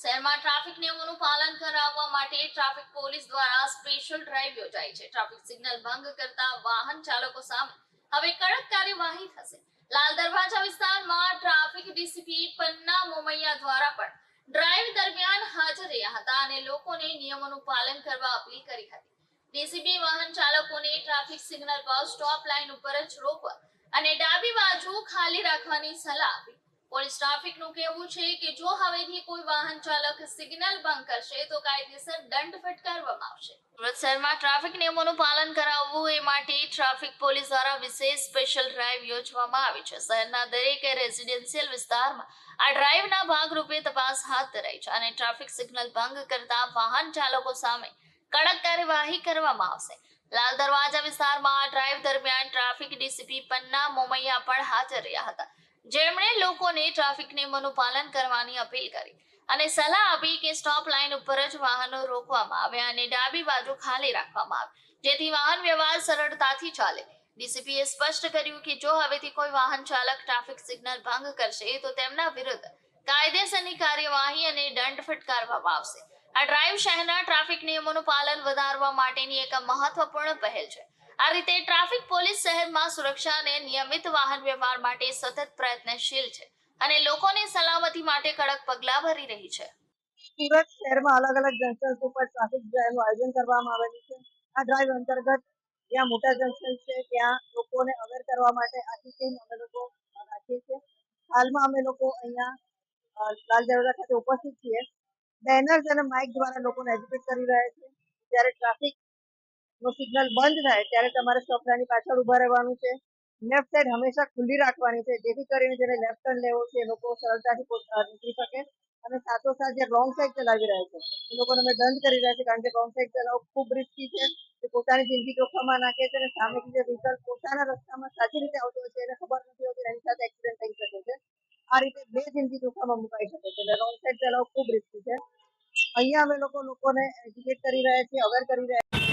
શહેરમાં ટ્રાફિક નિયમોનું પાલન કરાવવા માટે ટ્રાફિક પોલીસ દ્વારા સ્પેશિયલ ડ્રાઈવ યોજાઈ છે. ટ્રાફિક સિગ્નલ ભંગ કરતા વાહન ચાલકો સામે હવે કડક કાર્યવાહી થશે. લાલ દરવાજા વિસ્તારમાં ટ્રાફિક ડીસીપી પન્ના મોમૈયા દ્વારા પણ ડ્રાઈવ દરમિયાન હાજર રહ્યા હતા અને લોકોને નિયમોનું પાલન કરવા અપીલ કરી હતી. ડીસીપી વાહન ચાલકોને ટ્રાફિક સિગ્નલ પર સ્ટોપ લાઈન ઉપર જ રોકવા અને ડાબી બાજુ ખાલી રાખવાની સલાહ આપી. પોલીસ ટ્રાફિકનું કહેવું છે કે જો હવેથી કોઈ વાહન ચાલક સિગ્નલ ભંગ કરશે તો કાયદેસર દંડ ફટકારવામાં આવશે. સુરત શહેરમાં ટ્રાફિક નિયમોનું પાલન કરાવવું એ માટે ટ્રાફિક પોલીસ દ્વારા વિશેષ સ્પેશિયલ ડ્રાઈવ યોજવામાં આવી છે. શહેરના દરેક રેઝિડેન્શિયલ વિસ્તારમાં આ ડ્રાઈવના ભાગરૂપે તપાસ હાથ ધરાઈ છે અને ટ્રાફિક સિગ્નલ ભંગ કરતા વાહન ચાલકો સામે કડક કાર્યવાહી કરવામાં આવશે. લાલ દરવાજા વિસ્તારમાં આ ડ્રાઈવ દરમિયાન ટ્રાફિક ડીસીપી પન્ના મોમૈયા પણ હાજર રહ્યા હતા, જેમણે લોકોને ટ્રાફિક નિયમોનું પાલન કરવાની અપીલ કરી અને સલાહ આપી કે સ્ટોપ લાઈન ઉપર જ વાહનો રોકવામાં આવે અને ડાબી બાજુ ખાલી રાખવામાં આવે, જેથી વાહન વ્યવહાર સરળતાથી ચાલે. ડીસીપીએ સ્પષ્ટ કર્યું કે જો હવેથી કોઈ વાહન ચાલક ટ્રાફિક સિગ્નલ ભંગ કરશે તો તેમના વિરુદ્ધ કાયદેસરની કાર્યવાહી અને દંડ ફટકારવામાં આવશે. આ ડ્રાઈવ શહેરના ટ્રાફિક નિયમોનું પાલન વધારવા માટેની એક મહત્વપૂર્ણ પહેલ છે. આ રીતે ટ્રાફિક પોલીસ શહેરમાં સુરક્ષા અને નિયમિત વાહન વ્યવહાર માટે સતત પ્રયત્નશીલ છે અને લોકોની સલામતી માટે કડક પગલાં ભરી રહી છે. સુરત શહેરમાં અલગ અલગ જંકશન ઉપર ટ્રાફિક ડ્રાઈવનું આયોજન કરવામાં આવેલું છે. આ ડ્રાઈવ અંતર્ગત જ્યાં મોટા જંકશન છે ત્યાં લોકોને અવેર કરવા માટે આખી ટીમ અમે લોકો રાખીએ છીએ. હાલમાં અમે લોકો અહીંયા લાલ દરવાજા ખાતે ઉપસ્થિત છીએ. બેનર્સ અને માઇક દ્વારા લોકોને એજ્યુકેટ કરી રહ્યા છે. જ્યારે ટ્રાફિક નો સિગ્નલ બંધ થાય ત્યારે તમારે સ્ટોપ લાઈનની પાછળ ઉભા રહેવાનું છે. લેફ્ટ સાઈડ હંમેશા ખુલ્લી રાખવાની છે, જેથી કરીને જેને લેફ્ટ ટર્ન લેવો છે એ લોકો સરળતાથી નીકળી શકે. અને સાથોસાથ જે રોંગ સાઈડ ચલાવી રહ્યા છે એ લોકોને અમે દંડ કરી રહ્યા છે, કારણ કે રોંગ સાઈડ ચલાવવું ખૂબ રિસ્કી છે. તે પોતાની જિંદગી જોખમમાં નાખે છે અને સામેથી જે વ્હીકલ પોતાના રસ્તામાં સાચી રીતે આવતો હોય છે એને ખબર નથી હોતી, એની સાથે એક્સિડન્ટ થઈ શકે છે. આ રીતે બે જિંદગી જોખમમાં મુકાઈ શકે છે એટલે રોંગ સાઈડ ચલાવવું ખૂબ રિસ્કી છે. અહીંયા અમે લોકોને એજ્યુકેટ કરી રહ્યા છીએ, અવેર કરી રહ્યા છીએ.